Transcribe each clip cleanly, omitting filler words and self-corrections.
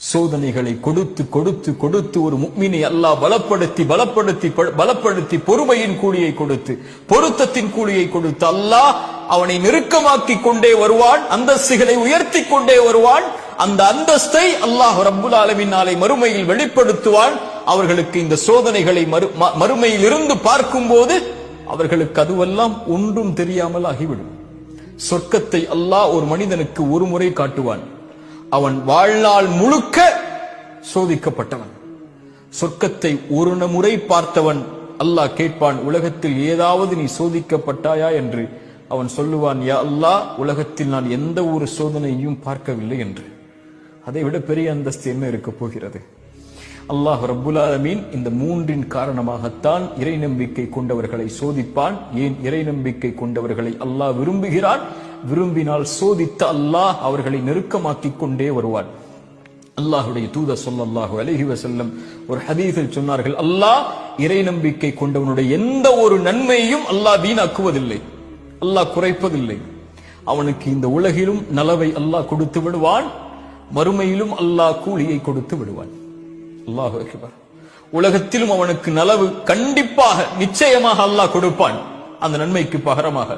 சோதனைகளை கொடுத்து கொடுத்து கொடுத்து ஒரு முஃமினை அல்லாஹ் பலப்படுத்தி பலப்படுத்தி பலப்படுத்தி பொறுமையின் கூலியை கொடுத்து பொருத்தத்தின் கூலியை கொடுத்து அல்லாஹ் அவனை நெருக்கமாக்கி கொண்டே வருவான், அந்தஸ்துகளை உயர்த்தி கொண்டே வருவான். அந்த அந்தஸ்தை அல்லாஹ் ரப்புல் ஆலமீன் நாளை மறுமையில் வெளிப்படுத்துவான். அவர்களுக்கு இந்த சோதனைகளை மறுமையில் இருந்து பார்க்கும்போது அவர்களுக்கு அதுவெல்லாம் ஒன்றும் தெரியாமல் ஆகிவிடும். சொர்க்கத்தை அல்லாஹ் ஒரு மனிதனுக்கு ஒரு முறை காட்டுவான். அவன் வாழ்நாள் முழுக்க சோதிக்கப்பட்டவன். சொர்க்கத்தை ஒரு முறை பார்த்தவன் அல்லாஹ் கேட்பான், உலகத்தில் ஏதாவது நீ சோதிக்கப்பட்டாயா என்று. அவன் சொல்லுவான், யா அல்லாஹ், உலகத்தில் நான் எந்த ஒரு சோதனையும் பார்க்கவில்லை என்று. அதை விட பெரிய அந்தஸ்து என்ன இருக்க போகிறது? அல்லாஹ் ரப்புல் ஆலமீன் இந்த மூன்றின் காரணமாகத்தான் இறை நம்பிக்கை கொண்டவர்களை சோதிப்பான். ஏன் இறை நம்பிக்கை கொண்டவர்களை அல்லாஹ் விரும்புகிறான்? விரும்பினால் சோதித்த அல்லாஹ் அவர்களை நெருக்கமாக்கிக் கொண்டே வருவான். அல்லாஹுடைய தூதர் ஸல்லல்லாஹு அலைஹி வஸல்லம் ஒரு ஹதீஸில் சொன்னார்கள், அல்லாஹ் இறை நம்பிக்கை கொண்டவனுடைய எந்த ஒரு நன்மையையும் அல்லாஹ் வீணாக்குவதில்லை, அல்லாஹ் குறைப்பதில்லை. அவனுக்கு இந்த உலகிலும் நலவை அல்லாஹ் கொடுத்து விடுவான், மறுமையிலும் அல்லாஹ் கூலியை கொடுத்து விடுவான். அல்லாஹு அக்பர். உலகத்திலும் அவனுக்கு நலவு கண்டிப்பாக நிச்சயமாக அல்லாஹ் கொடுப்பான். அந்த நன்மைக்கு பகரமாக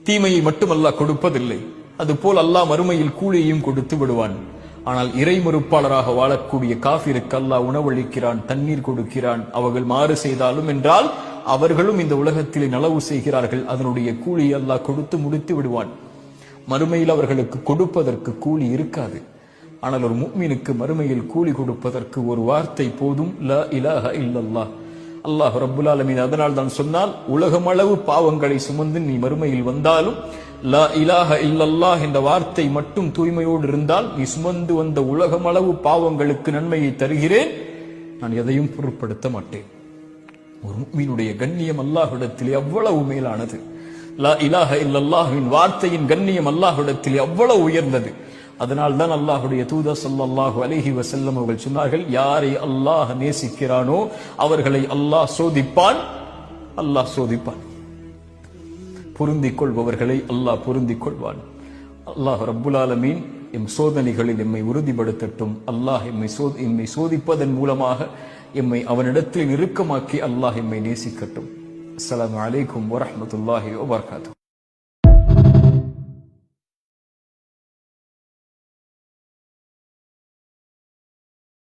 தீமையை மட்டும் அல்லாஹ் கொடுப்பதில்லை. அதுபோல் அல்லாஹ் மறுமையில் கூலியையும் கொடுத்து விடுவான். ஆனால் இறை மறுப்பாளராக வாழக்கூடிய காஃபிருக்கு அல்லாஹ் உணவளிக்கிறான், தண்ணீர் கொடுக்கிறான். அவர்கள் மாறு செய்தாலும் என்றால் அவர்களும் இந்த உலகத்திலே நலவு செய்கிறார்கள், அதனுடைய கூலியை அல்லாஹ் கொடுத்து முடித்து விடுவான். மறுமையில் அவர்களுக்கு கொடுப்பதற்கு கூலி இருக்காது. ஆனால் ஒரு முஃமினுக்கு மறுமையில் கூலி கொடுப்பதற்கு ஒரு வார்த்தை போதும், லா இலாஹ இல்லல்லாஹ். அல்லாஹ் ரப்புல் ஆலமீன் அதனால் தான் சொன்னால், உலகமளவு பாவங்களை சுமந்து நீ மறுமையில் வந்தாலும் லா இலாஹ இல்லல்லாஹ் என்ற வார்த்தை மட்டும் தூய்மையோடு இருந்தால் நீ சுமந்து வந்த உலகமளவு பாவங்களுக்கு நன்மையை தருகிறேன், நான் எதையும் பொருட்படுத்த மாட்டேன். ஒரு முஃமினுடைய கண்ணியம் அல்லாஹ்விடத்திலே அவ்வளவு மேலானது. லா இலாஹ இல்லல்லாஹ்வின் வார்த்தையின் கண்ணியம் அல்லாஹ்விடத்திலே அவ்வளவு உயர்ந்தது. அதனால் தான் அல்லாஹ்வுடைய தூதர் ஸல்லல்லாஹு அலைஹி வஸல்லம் அவர்கள் சொன்னார்கள், யாரை அல்லாஹ் நேசிக்கிறானோ அவர்களை அல்லாஹ் சோதிப்பான், அல்லாஹ் சோதிப்பான். பொருந்திக் கொள்பவர்களை அல்லாஹ் பொருந்திக் கொள்வான். அல்லாஹ் ரப்புல் ஆலமீன் எம் சோதனைகளில் எம்மை உறுதிப்படுத்தட்டும். அல்லாஹ் எம்மை சோதிப்பதன் மூலமாக எம்மை அவனிடத்தில் நெருக்கமாக்கி அல்லாஹ் எம்மை நேசிக்கட்டும். அஸ்ஸலாமு அலைக்கும் வரஹ்மத்துல்லாஹி வபரகாத்துஹு.